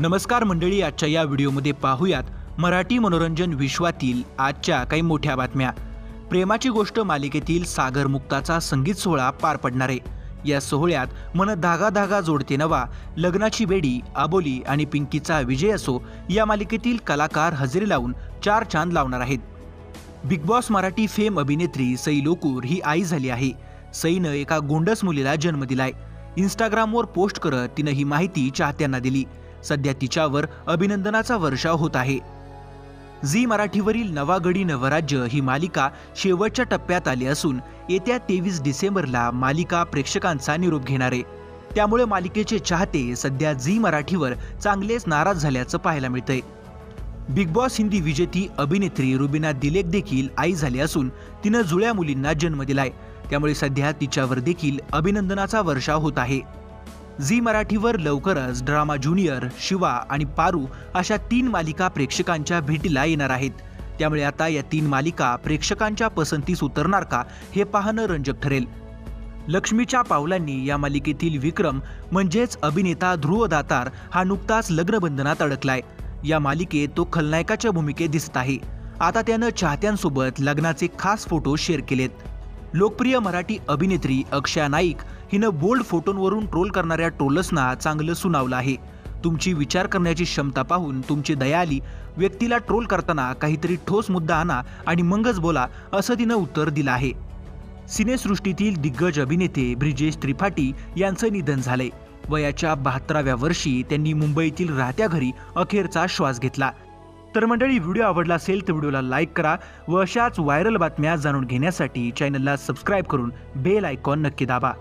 नमस्कार मंडळी, आजच्या या व्हिडिओमध्ये पाहूयात मराठी मनोरंजन विश्वातील आजच्या काही मोठ्या बातम्या। प्रेमाची गोष्ट मालिकेतील सागर मुक्ताचा संगीत सोहळा पार पडणार आहे। या सोहळ्यात मन धागा धागा जोडते नवा, लग्नाची बेडी, आबोली आणि पिंकीचा विजय असो या मालिकेतील कलाकार हजेरी लावून चार चांद लावणार आहेत। बिग बॉस मराठी फेम अभिनेत्री सई लोकूर ही आई झाली आहे। सईनं एका गोंडस मुलीला जन्म दिलाय। इंस्टाग्रामवर पोस्ट करत तिनं ही माहिती चाहत्यांना दिली। सध्या तिच्यावर अभिनंदनाचा वर्षाव होत आहे। झी मराठीवरील नवा गडी नवराज्य ही मालिका शेवटच्या टप्प्यात आली असून येत्या 23 डिसेंबरला मालिका प्रेक्षकांचा निरोप घेणार आहे। त्यामुळे मालिकेचे चाहते सध्या झी मराठीवर चांगलेच नाराज झाल्याचं पाहायला मिळतंय। बिग बॉस हिंदी विजेती अभिनेत्री रुबीना दिलेक देखील आई झाली असून तिनं जुळ्या मुलींना जन्म दिलाय। त्यामुळे सध्या तिच्यावर देखील अभिनंदनाचा वर्षाव होत आहे। झी मराठीवर लवकरच ड्रामा ज्युनियर, शिवा आणि पारू अशा 3 मालिका प्रेक्षकांच्या भेटीला येणार आहेत। त्यामुळे आता या 3 मालिका प्रेक्षकांच्या पसंतीस उतरणार का हे पाहणं रंजक ठरेल। लक्ष्मीच्या पावलांनी या मालिकेतील विक्रम म्हणजेच अभिनेता ध्रुव दातार हा नुकताच लग्नबंधनात अडकलाय। या मालिकेत तो खलनायकाच्या भूमिकेत दिसत आहे। आता त्यानं चाहत्यांसोबत लग्नाचे खास फोटो शेअर केलेत। लोकप्रिय मराठी अभिनेत्री अक्षया नाईक हिनं बोल्ड फोटोंवरून ट्रोल करणाऱ्या ट्रोलर्सना चांगलं सुनावलं आहे। तुमची विचार करण्याची क्षमता पाहून तुमची दया आली, व्यक्तीला ट्रोल करताना काहीतरी ठोस मुद्दा आणा आणि मगच बोला, असं तिनं उत्तर दिलं आहे। सिनेसृष्टीतील दिग्गज अभिनेते ब्रिजेश त्रिपाठी यांचं निधन झालंय। वयाच्या 72व्या वर्षी त्यांनी मुंबईतील राहत्या घरी अखेरचा श्वास घेतला। तर मंडळी, व्हिडिओ आवडला असेल तर व्हिडिओला लाईक करा व अशाच व्हायरल बातम्या जाणून घेण्यासाठी चॅनलला सबस्क्राईब करून बेल आयकॉन नक्की दाबा।